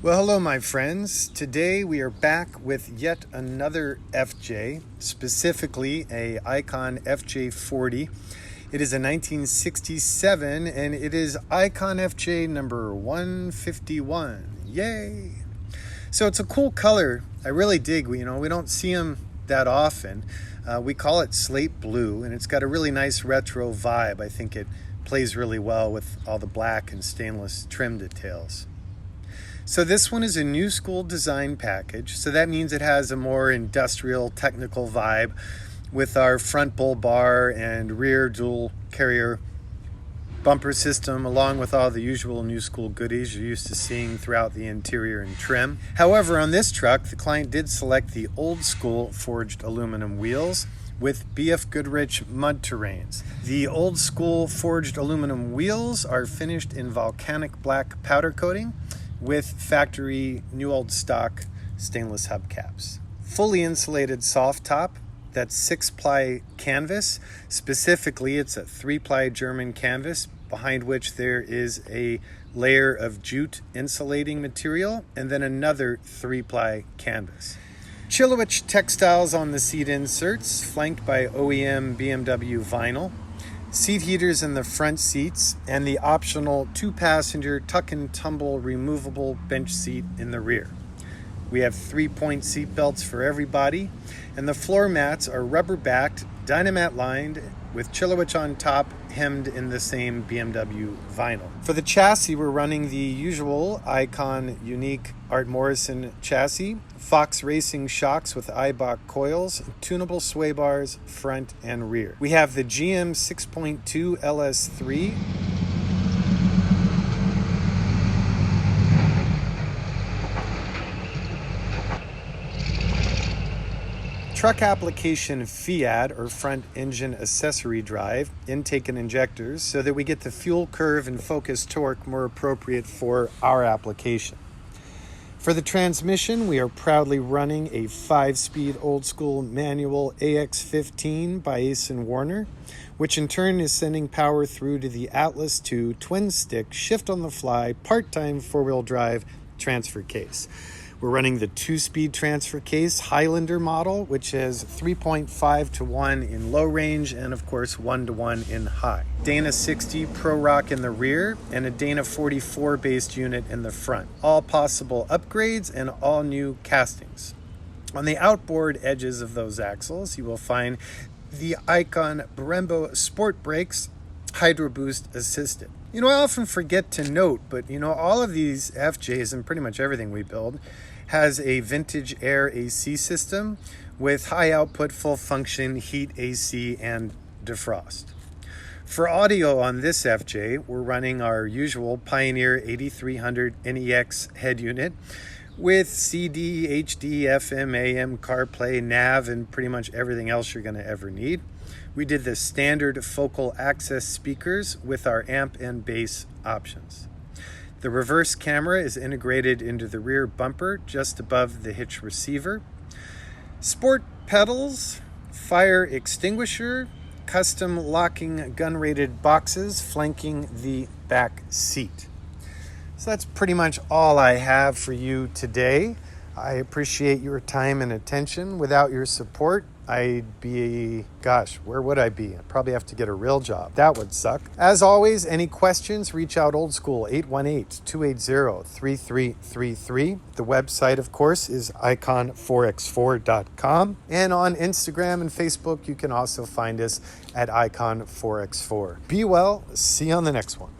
Well, hello, my friends. Today we are back with yet another FJ, specifically a Icon FJ40. It is a 1967, and it is Icon FJ number 151. Yay! So it's a cool color. I really dig. We don't see them that often. We call it slate blue, and it's got a really nice retro vibe. I think it plays really well with all the black and stainless trim details. So this one is a new school design package. So that means it has a more industrial, technical vibe with our front bull bar and rear dual carrier bumper system, along with all the usual new school goodies you're used to seeing throughout the interior and trim. However, on this truck, the client did select the old school forged aluminum wheels with BF Goodrich mud terrains. The old school forged aluminum wheels are finished in volcanic black powder coating with factory new old stock stainless hubcaps. Fully insulated soft top, that's 6-ply canvas. Specifically, it's a 3-ply German canvas behind which there is a layer of jute insulating material and then another 3-ply canvas. Chilowich textiles on the seat inserts, flanked by OEM BMW vinyl. Seat heaters in the front seats, and the optional 2-passenger tuck and tumble removable bench seat in the rear. We have 3-point seat belts for everybody, and the floor mats are rubber-backed, Dynamat lined, with Chilowich on top, hemmed in the same BMW vinyl. For the chassis, we're running the usual Icon unique Art Morrison chassis, Fox Racing shocks with Eibach coils, tunable sway bars front and rear. We have the GM 6.2 LS3, truck application Fiat, or front engine accessory drive, intake and injectors, so that we get the fuel curve and focus torque more appropriate for our application. For the transmission, we are proudly running a 5-speed old school manual AX15 by Ace & Warner, which in turn is sending power through to the Atlas 2 twin-stick shift-on-the-fly part-time 4-wheel drive transfer case. We're running the 2-speed transfer case Highlander model, which has 3.5-to-1 in low range and, of course, 1-to-1 in high. Dana 60 Pro Rock in the rear and a Dana 44 based unit in the front. All possible upgrades and all new castings. On the outboard edges of those axles, you will find the Icon Brembo Sport Brakes Hydro Boost Assisted. I often forget to note, but all of these FJs and pretty much everything we build has a vintage air AC system with high output, full function heat AC and defrost. For audio on this FJ, we're running our usual Pioneer 8300 NEX head unit with CD, HD, FM, AM, CarPlay, nav, and pretty much everything else you're going to ever need. We did the standard focal access speakers with our amp and bass options. The reverse camera is integrated into the rear bumper just above the hitch receiver. Sport pedals, fire extinguisher, custom locking gun-rated boxes flanking the back seat. So that's pretty much all I have for you today. I appreciate your time and attention. Without your support, I'd be, where would I be? I'd probably have to get a real job. That would suck. As always, any questions, reach out old school, 818-280-3333. The website, of course, is icon4x4.com. And on Instagram and Facebook, you can also find us at icon4x4. Be well. See you on the next one.